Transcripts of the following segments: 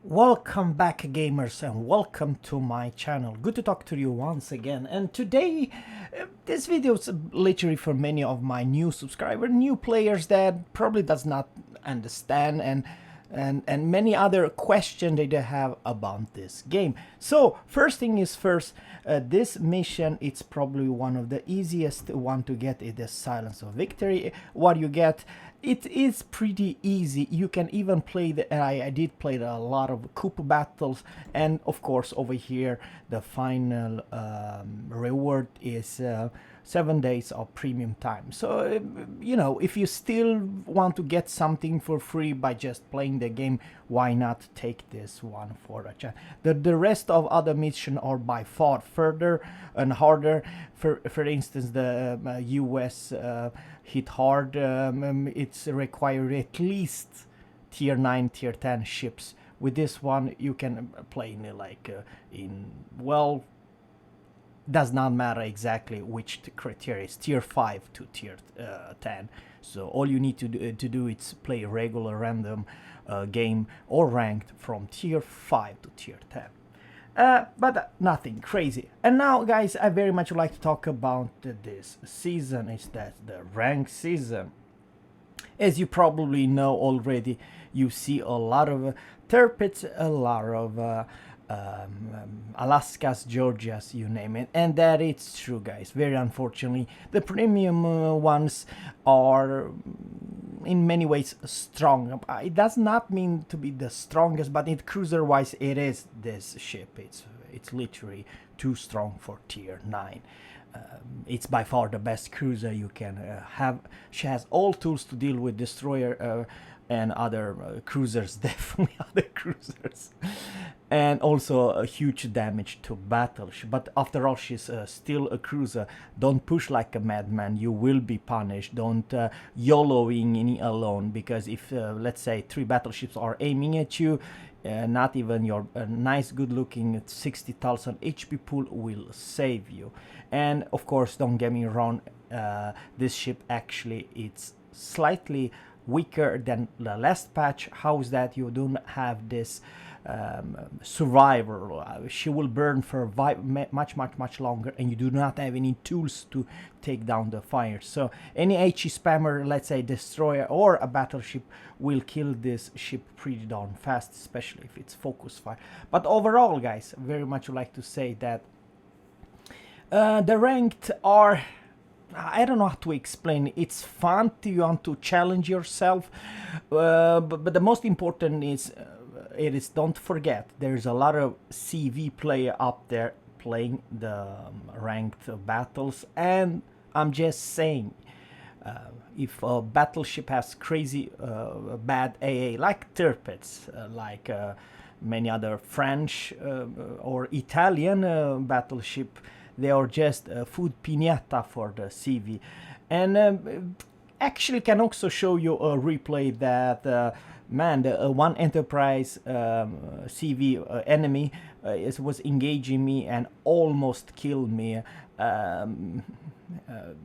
Welcome back, gamers, and welcome to my channel. Good to talk to you once again. And today, this video is literally for many of my new subscribers, new players that probably does not understand and many other questions that they have about this game. So first thing is first, this mission, it's probably one of the easiest one to get. It is Silence of Victory. What you get, it is pretty easy. You can even play the I did play a lot of coup battles, and of course over here the final reward is 7 days of premium time. So you know, if you still want to get something for free by just playing the game, why not take this one for a chance? The rest of other missions are by far further and harder. For instance, the US hit hard, it's required at least tier 9 tier 10 ships. With this one you can play in well, does not matter exactly which criteria. It's tier 5 to tier 10. So all you need to do is play a regular random game or ranked from tier 5 to tier 10. But nothing crazy. And now, guys, I very much like to talk about this season. Is that the rank season? As you probably know already, you see a lot of Tirpitz, a lot of Alaskas, Georgias, you name it, and that it's true, guys. Very unfortunately, the premium ones are in many ways strong. It does not mean to be the strongest, but it cruiser wise it is this ship. It's literally too strong for tier 9. It's by far the best cruiser you can have. She has all tools to deal with destroyer and other cruisers, definitely other cruisers, and also a huge damage to battleship. But after all, she's still a cruiser. Don't push like a madman, you will be punished. Don't YOLOing any alone, because if let's say 3 battleships are aiming at you, not even your nice good looking 60,000 HP pool will save you. And of course, don't get me wrong, this ship actually it's slightly weaker than the last patch. How is that? You don't have this survivor. She will burn for much longer, and you do not have any tools to take down the fire. So any HE spammer, let's say destroyer or a battleship, will kill this ship pretty darn fast, especially if it's focus fire. But overall, guys, very much like to say that the ranked are, I don't know how to explain. It's fun to you want to challenge yourself, but the most important is it is, don't forget, there's a lot of CV player up there playing the ranked battles, and I'm just saying, if a battleship has crazy bad AA like Tirpitz, like many other French or Italian battleship, they are just food piñata for the CV. And actually can also show you a replay that man, the one Enterprise CV enemy was engaging me and almost killed me.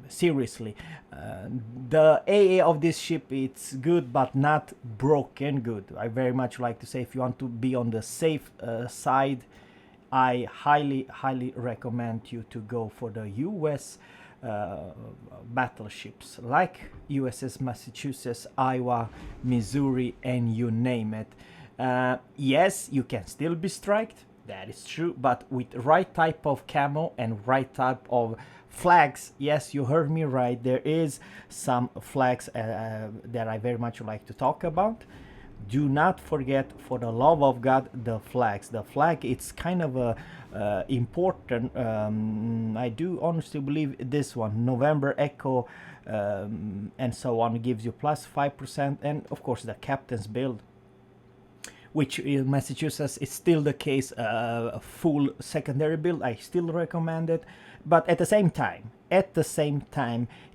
Seriously, the AA of this ship, it's good but not broken good. I very much like to say, if you want to be on the safe side, I highly recommend you to go for the US battleships like USS Massachusetts, Iowa, Missouri, and you name it. Yes, you can still be striked, that is true, but with right type of camo and right type of flags. Yes, you heard me right, there is some flags that I very much like to talk about. Do not forget, for the love of God, the flags. The flag, it's kind of a important. I do honestly believe this one, November Echo, and so on, gives you plus 5%, and of course the captain's build, which in Massachusetts is still the case, a full secondary build. I still recommend it, but at the same time,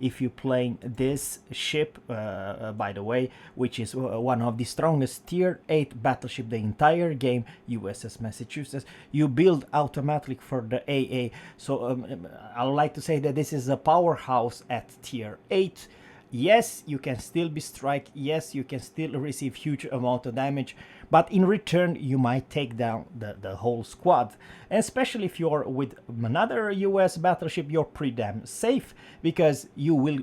if you're playing this ship, by the way, which is one of the strongest tier 8 battleship the entire game, USS Massachusetts, you build automatically for the AA. So I would like to say that this is a powerhouse at tier 8. Yes, you can still be strike. Yes, you can still receive huge amount of damage, but in return you might take down the whole squad. And especially if you're with another US battleship, you're pretty damn safe, because you will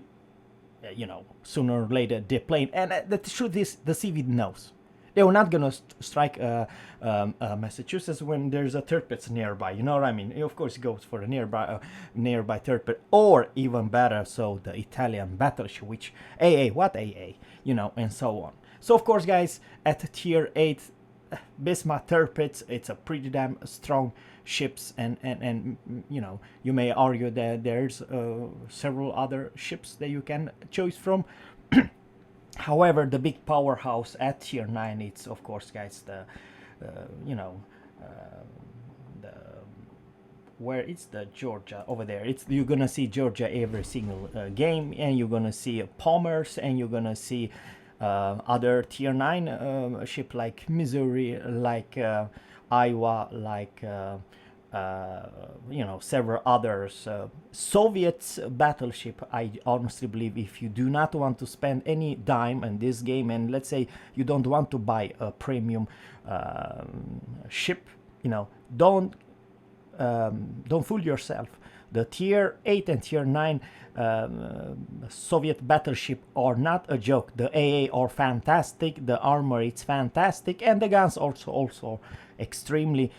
sooner or later deplane. And the truth is, the CV knows they were not gonna strike Massachusetts when there's a Tirpitz nearby. You know what I mean? Of course, it goes for a nearby Tirpitz, or even better, so the Italian battleship, which what AA, and so on. So of course, guys, at tier 8, Bismarck Tirpitz, it's a pretty damn strong ships, and you may argue that there's several other ships that you can choose from. However, the big powerhouse at tier 9, it's of course, guys, the where it's the Georgia over there. You're gonna see Georgia every single game, and you're gonna see Palmers, and you're gonna see other tier 9 ship like Missouri, like Iowa, like several others. Soviet battleship, I honestly believe, if you do not want to spend any dime in this game, and let's say you don't want to buy a premium ship, don't fool yourself. The tier 8 and tier 9 Soviet battleship are not a joke. The AA are fantastic, the armor it's fantastic, and the guns also extremely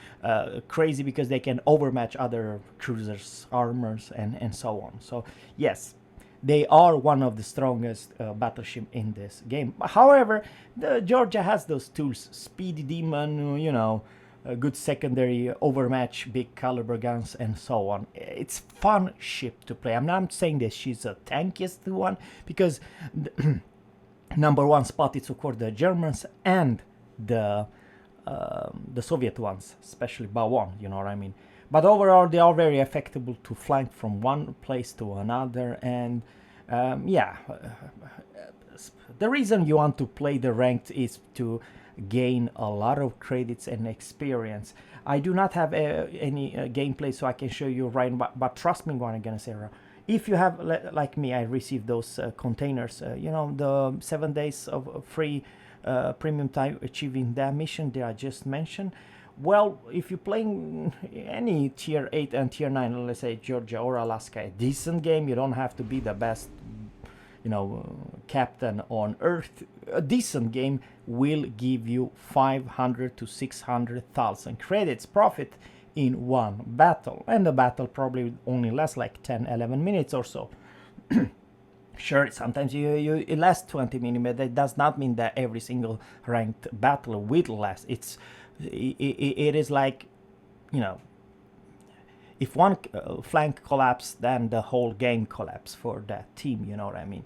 crazy, because they can overmatch other cruisers' armors and so on. So yes, they are one of the strongest battleship in this game. However, the Georgia has those tools: Speedy Demon, a good secondary, overmatch big caliber guns, and so on. It's fun ship to play. I'm not saying that she's a tankiest one, because the number one spot is of course the Germans and the Soviet ones, especially Bawon, you know what I mean. But overall, they are very effective to flank from one place to another, and the reason you want to play the ranked is to gain a lot of credits and experience. I do not have any gameplay, so I can show you right, but trust me what I'm gonna say. If you have, like me, I received those containers, the 7 days of free premium time achieving that mission that I just mentioned. Well, if you're playing any tier 8 and tier 9, let's say Georgia or Alaska, a decent game, you don't have to be the best captain on earth. A decent game will give you 500 to 600,000 credits profit in one battle, and the battle probably only lasts like 10-11 minutes or so. Sure, sometimes it lasts 20 minutes, but that does not mean that every single ranked battle will last. It is like, if one flank collapses, then the whole game collapses for that team, you know what I mean.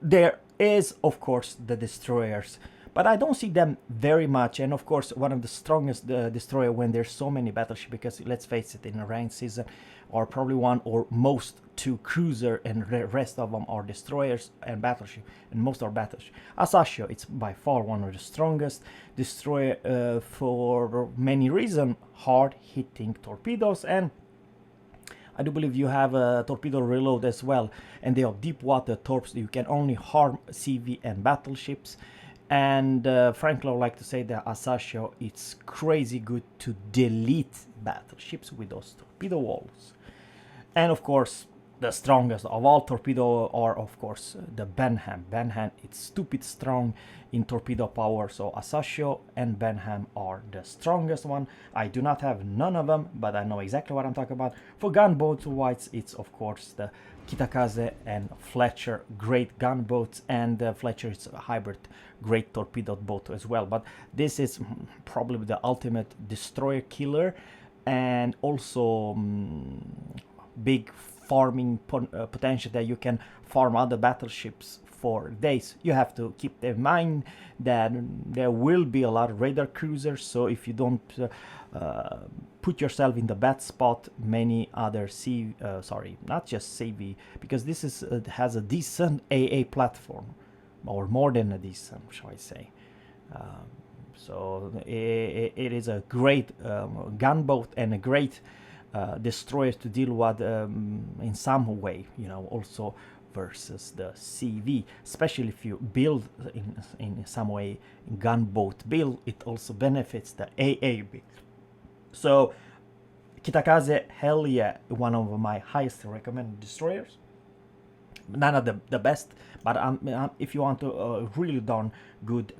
There is, of course, the destroyers, but I don't see them very much. And of course, one of the strongest destroyer when there's so many battleships, because let's face it, in a ranked season, are probably one or most two cruiser, and the rest of them are destroyers and battleship, and most are battleship. Asashio, it's by far one of the strongest destroyer for many reasons: hard hitting torpedoes, and I do believe you have a torpedo reload as well, and they are deep water torps. You can only harm CV and battleships. And frankly, I would like to say that Asashio, it's crazy good to delete battleships with those torpedo walls. And of course, the strongest of all torpedo are of course the Benham. Benham, it's stupid strong in torpedo power, so Asashio and Benham are the strongest one. I do not have none of them, but I know exactly what I'm talking about. For gunboat wise, it's of course the Kitakaze and Fletcher, great gunboats, and Fletcher is a hybrid great torpedo boat as well. But this is probably the ultimate destroyer killer, and also big farming potential that you can farm other battleships for days. You have to keep in mind that there will be a lot of radar cruisers, so if you don't put yourself in the bad spot, many other not just CV, because this is has a decent AA platform, or more than a decent, shall I say. So it is a great gunboat and a great destroyers to deal with in some way, also versus the CV, especially if you build in some way gunboat build. It also benefits the AA build. So Kitakaze, hell yeah, one of my highest recommended destroyers. None of the best, but if you want to really darn good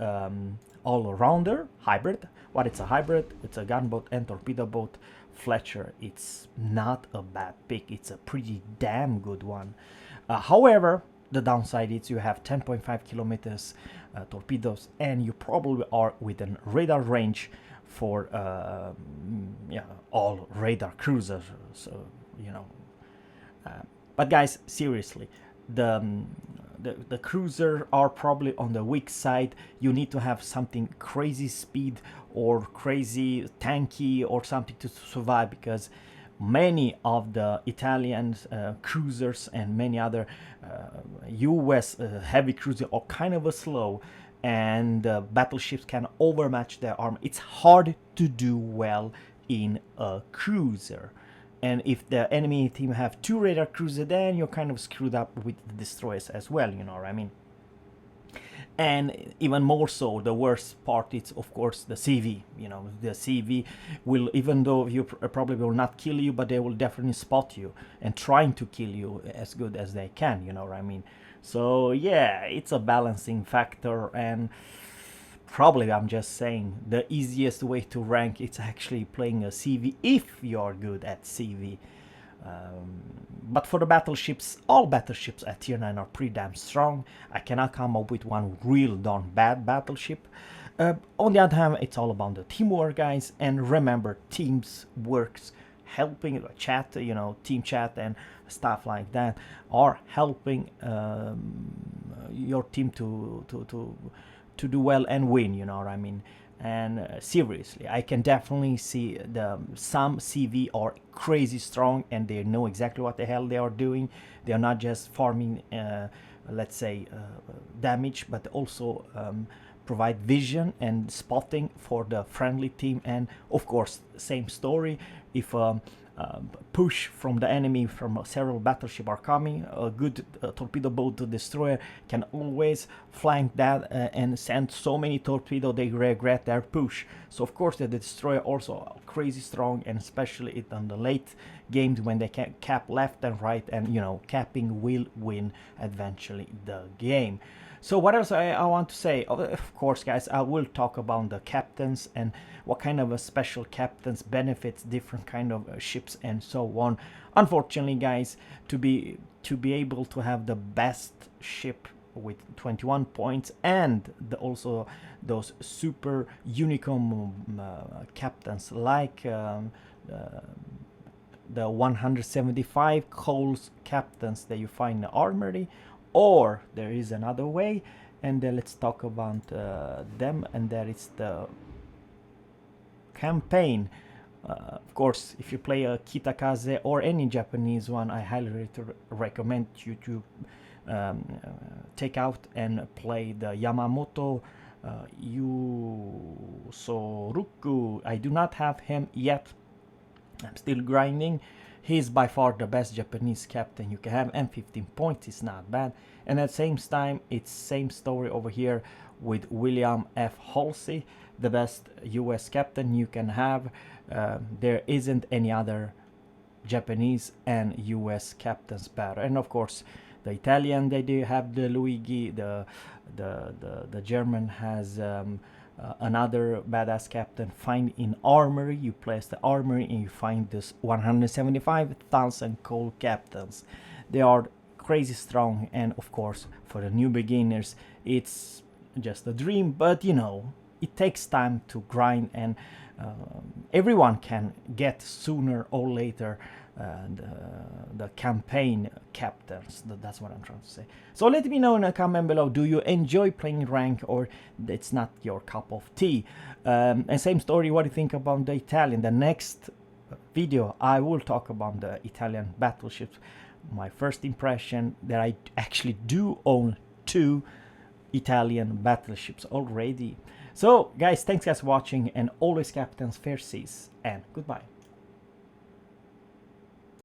all-rounder hybrid, what it's a hybrid, it's a gunboat and torpedo boat. Fletcher, it's not a bad pick. It's a pretty damn good one. However, the downside is you have 10.5 kilometers torpedoes, and you probably are within radar range for all radar cruisers. So but guys, seriously, the cruiser are probably on the weak side. You need to have something crazy speed or crazy tanky or something to survive, because many of the Italian cruisers and many other US heavy cruisers are kind of slow, and battleships can overmatch their armor. It's hard to do well in a cruiser. And if the enemy team have 2 radar cruisers, then you're kind of screwed up with the destroyers as well, you know what I mean? And even more so, the worst part is, of course, the CV. You know, the CV will, even though you probably will not kill you, but they will definitely spot you and trying to kill you as good as they can, you know what I mean? So yeah, it's a balancing factor, and probably, I'm just saying, the easiest way to rank it's actually playing a CV if you're good at CV. But for the battleships, all battleships at tier 9 are pretty damn strong. I cannot come up with one real darn bad battleship. On the other hand, it's all about the teamwork, guys. And remember, teams works helping chat, you know, team chat and stuff like that are helping your team to do well and win, you know what I mean? And seriously, I can definitely see some CV are crazy strong, and they know exactly what the hell they are doing. They are not just farming, let's say, damage, but also provide vision and spotting for the friendly team. And of course, same story, if push from the enemy from several battleships are coming, a good torpedo boat to destroyer can always flank that and send so many torpedoes they regret their push. So of course the destroyer also crazy strong, and especially it on the late games when they can cap left and right, and you know, capping will win eventually the game. So what else I want to say? Of course, guys, I will talk about the captains and what kind of a special captains benefits different kind of ships and so on. Unfortunately, guys, to be able to have the best ship with 21 points and also those super unicorn captains like the 175 Coles captains that you find in the armory, or there is another way, and then let's talk about them, and that is the campaign. Of course, if you play a Kitakaze or any Japanese one, I highly recommend you to take out and play the Yamamoto Yusoruku. I do not have him yet. I'm still grinding. He's by far the best Japanese captain you can have, and 15 points is not bad. And at the same time, it's same story over here with William F. Halsey, the best US captain you can have. There isn't any other Japanese and US captains better. And of course, the Italian, they do have the Luigi. The German has another badass captain. Find in armory, you place the armory and you find this 175,000 coal captains. They are crazy strong, and of course for the new beginners it's just a dream, but you know, it takes time to grind, and everyone can get sooner or later the campaign captains. That's what I'm trying to say. So let me know in a comment below, do you enjoy playing rank, or it's not your cup of tea? And same story, what do you think about the Italian? The next video I will talk about the Italian battleships, my first impression that I actually do own 2 Italian battleships already. So guys, thanks guys for watching, and always captains, fair seas, and goodbye.